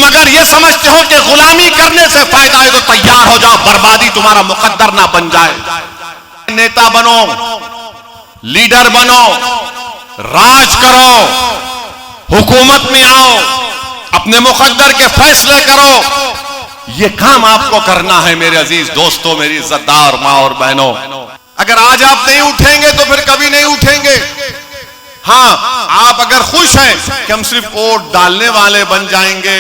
तुम अगर ये समझते हो कि गुलामी करने से फायदा है तो तैयार हो जाओ, बर्बादी तुम्हारा मुकद्दर ना बन जाए। नेता बनो, लीडर बनो, राज करो, हुकूमत में आओ, अपने मुकद्दर के फैसले करो। ये काम आपको करना है मेरे अजीज दोस्तों, मेरी इज्जतदार माँ और बहनों। अगर आज आप नहीं उठेंगे तो फिर कभी नहीं उठेंगे। हाँ, आप अगर खुश हैं कि हम सिर्फ वोट डालने वाले बन जाएंगे,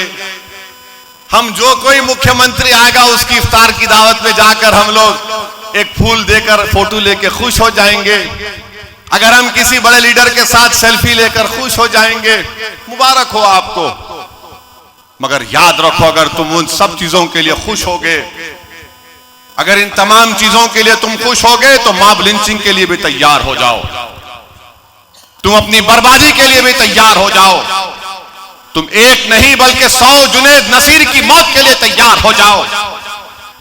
हम जो कोई मुख्यमंत्री आएगा उसकी इफ्तार की दावत में जाकर हम लोग एक फूल देकर फोटो लेकर खुश हो जाएंगे, अगर हम किसी बड़े लीडर के साथ सेल्फी लेकर खुश हो जाएंगे, मुबारक हो आपको। मगर याद रखो, अगर तुम उन सब चीजों के लिए खुश होगे, अगर इन तमाम चीजों के लिए तुम खुश होगे तो मॉब लिंचिंग के लिए भी तैयार हो जाओ, तुम अपनी बर्बादी के लिए भी तैयार हो जाओ। तुम एक नहीं बल्कि 100 जुनैद नसीर की मौत के लिए तैयार हो जाओ।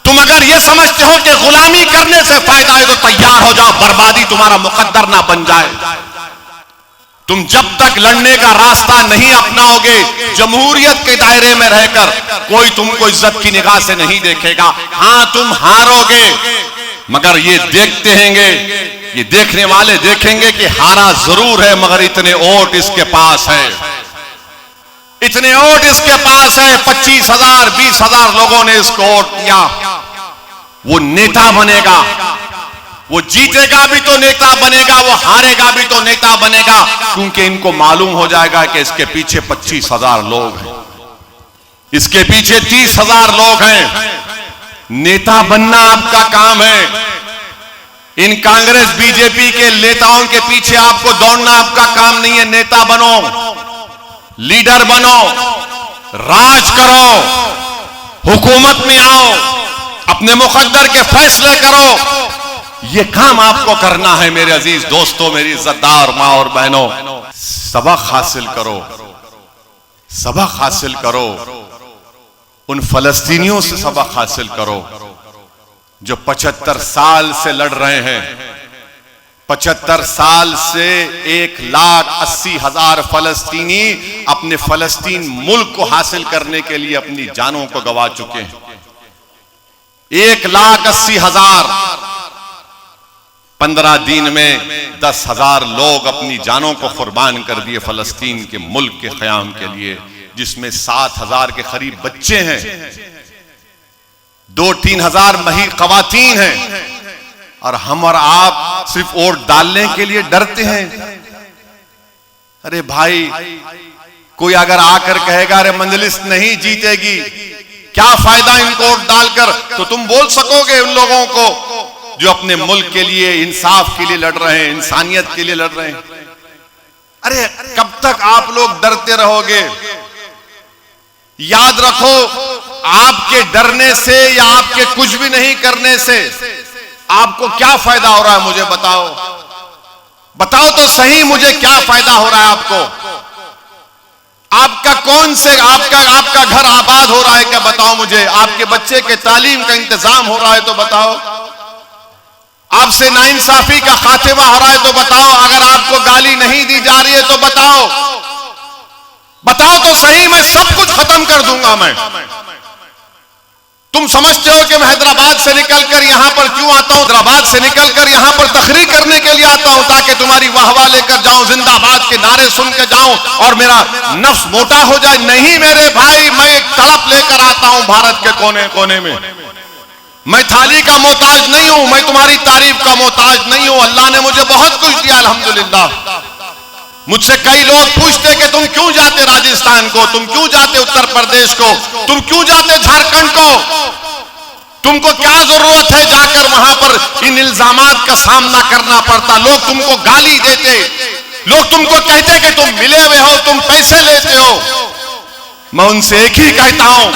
तुम अगर यह समझते हो कि गुलामी करने से फायदा है तो तैयार हो जाओ, बर्बादी तुम्हारा मुकद्दर ना बन जाए। तुम जब तक लड़ने का रास्ता नहीं अपनाओगे, जमहूरियत के दायरे में रहकर कोई तुमको इज्जत की निगाह से नहीं देखेगा। हां, तुम हारोगे, मगर ये देखते हैंगे, ये देखने वाले देखेंगे कि हारा जरूर है, मगर इतने वोट इसके पास है, इतने वोट इसके पास है। 25,000 20,000 लोगों ने इसको वोट दिया। वो नेता बनेगा, वो जीतेगा भी तो नेता बनेगा, वो हारेगा भी तो नेता बनेगा, क्योंकि इनको मालूम हो जाएगा कि इसके पीछे 25,000 लोग हैं, इसके पीछे 30,000 लोग हैं। नेता बनना आपका काम है। इन कांग्रेस बीजेपी के नेताओं के पीछे आपको दौड़ना आपका काम नहीं है। नेता बनो, लीडर बनो, राज करो, हुकूमत में आओ, अपने मुकद्दर के फैसले करो। यह काम आपको करना है मेरे अजीज दोस्तों, मेरी इज्जतदार माँ और बहनों। सबक हासिल करो, सबक हासिल करो, उन फलस्तीनियों से सबक हासिल करो जो 75 साल से लड़ रहे हैं। 75 साल से 1,80,000 फलस्तीनी अपने फलस्तीन मुल्क को हासिल करने के लिए अपनी जानों को गंवा चुके हैं। 1,80,000, 15 दिन में 10,000 लोग अपनी जानों को कुर्बान कर दिए फलस्तीन के मुल्क के क़याम के लिए, जिसमें 7,000 के करीब बच्चे हैं, 2-3 हजार मही ख़वातीन हैं। और हम और आप सिर्फ वोट डालने के लिए डरते हैं। अरे भाई, कोई अगर आकर कहेगा अरे मजलिस नहीं जीतेगी, क्या फायदा इनको वोट डालकर, तो तुम बोल सकोगे उन लोगों को जो अपने मुल्क के लिए, इंसाफ के लिए लड़ रहे हैं, इंसानियत के लिए लड़ रहे हैं। अरे कब तक आप लोग डरते रहोगे? याद रखो, आपके डरने से या आपके कुछ भी नहीं करने से आपको क्या फायदा हो रहा है? मुझे बताओ, बताओ तो सही, मुझे क्या फायदा हो रहा है आपको? आपका कौन से आपका घर आबाद हो रहा है क्या? बताओ मुझे। आपके बच्चे के तालीम का इंतजाम हो रहा है तो बताओ। आपसे नाइंसाफी का खात्मा हो रहा है तो बताओ। अगर आपको गाली नहीं दी जा रही है तो बताओ, बताओ तो सही, मैं सब कुछ खत्म कर दूंगा। मैं, तुम समझते हो कि मैं हैदराबाद से निकलकर यहां पर क्यों आता हूं? हैदराबाद से निकलकर यहां पर तकरीर करने के लिए आता हूं ताकि तुम्हारी वाहवाह लेकर जाऊं, जिंदाबाद के नारे सुन के जाऊं और मेरा नफ्स मोटा हो जाए। नहीं मेरे भाई, मैं एक तड़प लेकर आता हूं भारत के कोने कोने में। मैं थाली का मोहताज नहीं हूं, मैं तुम्हारी तारीफ का मोहताज नहीं हूं। अल्लाह ने मुझे बहुत कुछ दिया, अल्हम्दुलिल्लाह। मुझसे कई लोग पूछते कि तुम क्यों जाते राजस्थान को, तुम क्यों जाते उत्तर प्रदेश को, तुम क्यों जाते झारखंड को? तुमको क्या जरूरत है जाकर वहां पर इन इल्जामात का सामना करना पड़ता? लोग तुमको गाली देते, लोग तुमको कहते कि तुम मिले हुए हो, तुम पैसे लेते हो। मैं उनसे एक ही कहता हूं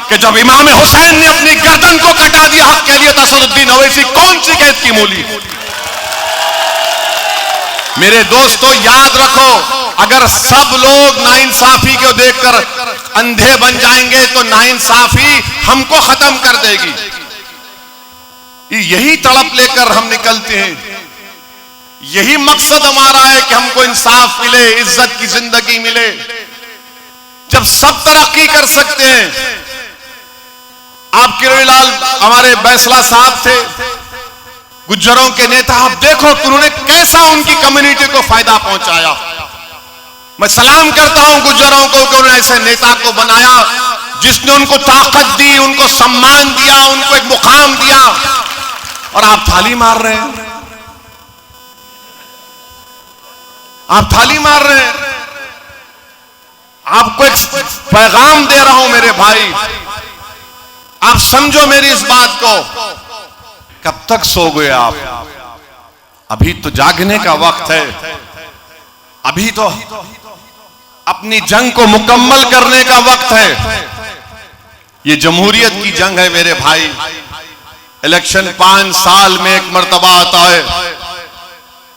कि जब इमाम हुसैन ने अपनी गर्दन को कटा दिया हक के लिए, असदुद्दीन ओवैसी कौन सी कैद की मूली? मेरे दोस्तों, याद रखो, अगर सब लोग नाइंसाफी को देखकर अंधे बन जाएंगे तो नाइंसाफी हमको खत्म कर देगी। यही तड़प लेकर हम निकलते हैं, यही मकसद हमारा है कि हमको इंसाफ मिले, इज्जत की जिंदगी मिले। जब सब तरक्की कर सकते हैं। आप किरोड़ीलाल हमारे बैसला साहब थे, गुज्जरों के नेता, आप देखो कि उन्होंने कैसा उनकी कम्युनिटी को फायदा पहुंचाया। मैं सलाम करता हूं गुज्जरों को कि उन्होंने ऐसे नेता को बनाया जिसने उनको ताकत दी, उनको सम्मान दिया, उनको एक मुकाम दिया, और आप थाली मार रहे हैं, आप थाली मार रहे हैं। आपको एक पैगाम दे रहा हूं मेरे भाई, आप समझो मेरी इस बात को। कब तक सो गए आप? अभी तो जागने का वक्त है, अभी तो अपनी जंग को मुकम्मल करने का वक्त है। ये जमहूरियत की जंग है मेरे भाई। इलेक्शन 5 साल में एक मर्तबा आता है,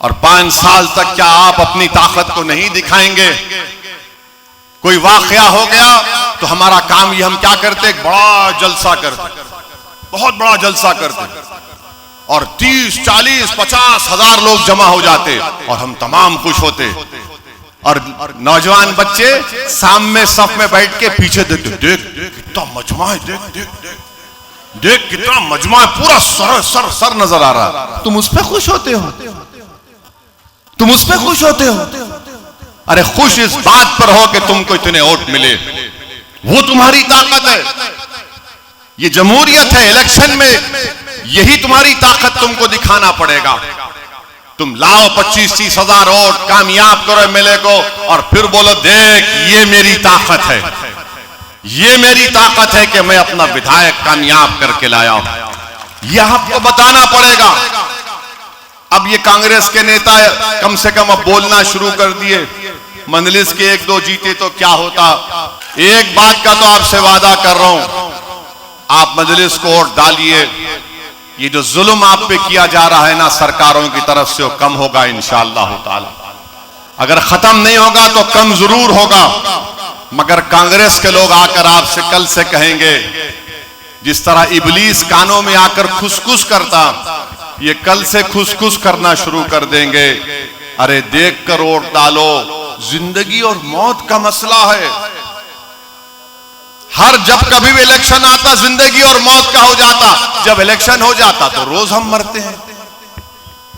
और 5 साल तक क्या आप अपनी ताकत को नहीं दिखाएंगे? कोई वाकया हो गया तो हमारा काम ये, हम क्या करते, एक बड़ा जलसा करते, बहुत बड़ा जलसा करते, और 30, 40, 50 हजार लोग जमा हो जाते, और हम तमाम खुश होते, और नौजवान बच्चे सामने सफ में बैठ के पीछे देखते, देख कितना मजमा है, देख देख देख देख कितना मजमा है, पूरा सर सर सर नजर आ रहा है। तुम उस पर खुश होते हो, तुम उस पर खुश होते हो। अरे खुश इस बात पर हो कि तुमको इतने वोट मिले, वो तुम्हारी ताकत है। ये जमहूरियत है, इलेक्शन में यही तुम्हारी ताकत तुमको दिखाना पड़ेगा। तुम लाओ 25-30 हजार वोट, कामयाब करो एमएलए को, और फिर बोलो देख ये मेरी ताकत है, ये मेरी ताकत है कि मैं अपना विधायक कामयाब करके लाया हूं। यह आपको बताना पड़ेगा। अब ये कांग्रेस के नेता कम से कम अब बोलना शुरू कर दिए। मंजलिस के 1-2 जीते तो क्या होता। एक बात का तो आपसे वादा कर रहा हूं, आप मजलिस को वोट डालिए। ये जो जुल्म आप पे किया जा रहा है ना सरकारों की तरफ से, वो कम होगा इंशाअल्लाह ताला। अगर खत्म नहीं होगा तो कम जरूर होगा, मगर कांग्रेस के लोग आकर आपसे कल से कहेंगे, जिस तरह इबलीस कानों में आकर खुसखुस करता, ये कल से खुसखुस करना शुरू कर देंगे। अरे देख कर वोट डालो, जिंदगी और मौत का मसला है। हर जब कभी भी इलेक्शन आता जिंदगी और मौत का हो जाता, जब इलेक्शन हो जाता तो रोज हम मरते हैं।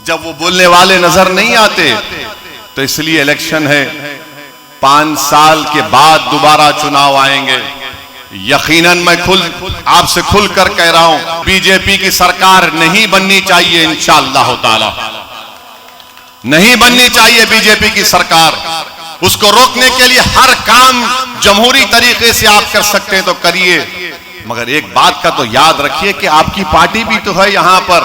जब वो बोलने वाले नजर नहीं आते, तो इसलिए इलेक्शन है। 5 साल के बाद दोबारा चुनाव आएंगे। यकीनन मैं आपसे खुलकर कह रहा हूं, बीजेपी की सरकार नहीं बननी चाहिए इंशाअल्लाह ताला, नहीं बननी चाहिए बीजेपी की सरकार। उसको रोकने के लिए हर काम जमहूरी तरीके से आप कर सकते हैं तो करिए, मगर एक बात का तो याद रखिए कि आपकी पार्टी भी तो है यहां पर,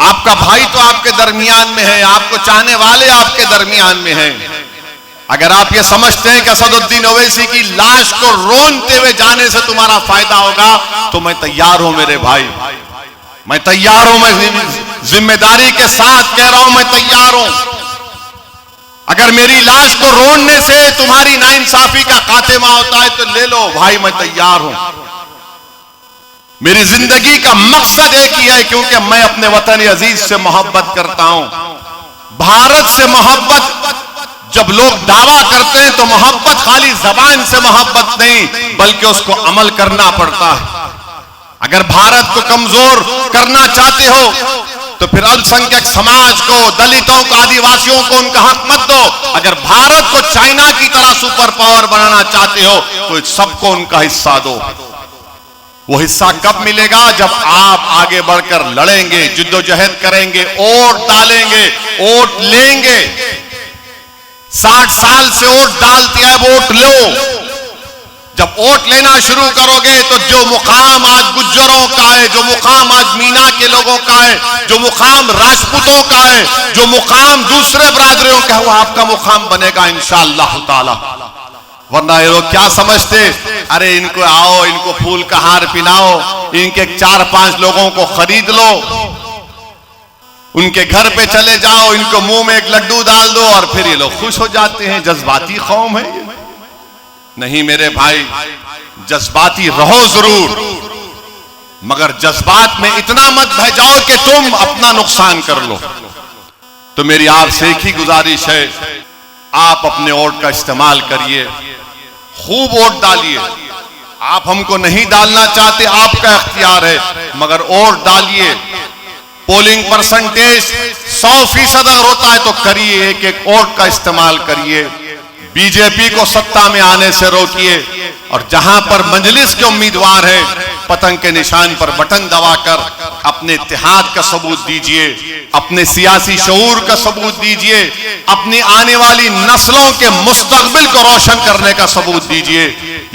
आपका भाई तो आपके दरमियान में है, आपको चाहने वाले आपके दरमियान में हैं। अगर आप ये समझते हैं कि असदुद्दीन ओवैसी की लाश को रोनते हुए जाने से तुम्हारा फायदा होगा, तो मैं तैयार हूं मेरे भाई, मैं तैयार हूं। मैं जिम्मेदारी के साथ कह रहा हूं, मैं तैयार हूं। अगर मेरी लाश को रोनने से तुम्हारी नाइंसाफी का खात्मा होता है तो ले लो भाई, मैं तैयार हूं। मेरी जिंदगी का मकसद एक ही है, क्योंकि मैं अपने वतन अजीज से मोहब्बत करता हूं। भारत से मोहब्बत जब लोग दावा करते हैं तो मोहब्बत खाली जबान से मोहब्बत नहीं, बल्कि उसको अमल करना पड़ता है। अगर भारत को कमजोर करना चाहते हो तो फिर अल्पसंख्यक समाज को, दलितों को, आदिवासियों को उनका हक मत दो। अगर भारत को चाइना की तरह सुपर पावर बनाना चाहते हो तो सबको उनका हिस्सा दो। वो हिस्सा कब मिलेगा? जब आप आगे बढ़कर लड़ेंगे, जिद्दोजहद करेंगे, वोट डालेंगे, वोट लेंगे। 60 साल से वोट डालते हैं, वोट लो। जब वोट लेना शुरू करोगे तो जो मुकाम आज गुज्जरों का है, जो मुकाम आज मीना के लोगों का है, जो मुकाम राजपूतों का है, जो मुकाम दूसरे बरादरियों का है, वो आपका मुकाम बनेगा इंशाअल्लाह ताला। वरना ये लोग क्या समझते, अरे इनको आओ, इनको फूल का हार पिनाओ, इनके 4-5 लोगों को खरीद लो, उनके घर पे चले जाओ, इनको मुंह में एक लड्डू डाल दो और फिर ये लोग खुश हो जाते हैं। जज्बाती कौम है। नहीं मेरे भाई, जज्बाती रहो जरूर, मगर जज्बात में इतना मत बह जाओ कि तुम अपना नुकसान कर लो। तो मेरी आपसे एक ही गुजारिश है, आप अपने वोट का इस्तेमाल करिए, खूब वोट डालिए। आप हमको नहीं डालना चाहते, आपका इख्तियार है, मगर वोट डालिए। पोलिंग परसेंटेज 100% अगर होता है तो करिए, एक एक वोट का इस्तेमाल करिए। बीजेपी को सत्ता में आने से रोकिए, और जहां पर मजलिस के उम्मीदवार हैं, पतंग के निशान पर बटन दबाकर अपने इत्तेहाद का सबूत दीजिए, अपने सियासी शऊर का सबूत दीजिए, अपनी आने वाली नस्लों के मुस्तकबिल को रोशन करने का सबूत दीजिए।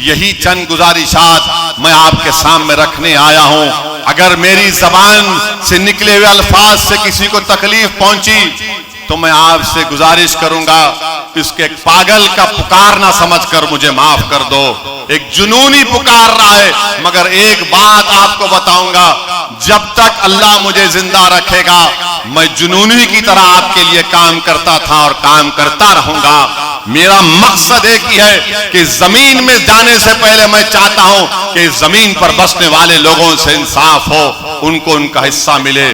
यही चंद गुजारिशात मैं आपके सामने रखने आया हूं। अगर मेरी जबान से निकले हुए अल्फाज से किसी को तकलीफ पहुंची तो मैं आपसे गुजारिश करूंगा, इसके पागल का पुकार ना समझकर मुझे माफ कर दो। एक जुनूनी पुकार रहा है, मगर एक बात आपको बताऊंगा, जब तक अल्लाह मुझे जिंदा रखेगा मैं जुनूनी की तरह आपके लिए काम करता था और काम करता रहूंगा। मेरा मकसद एक ही है कि जमीन में जाने से पहले मैं चाहता हूं कि जमीन पर बसने वाले लोगों से इंसाफ हो, उनको उनका हिस्सा मिले।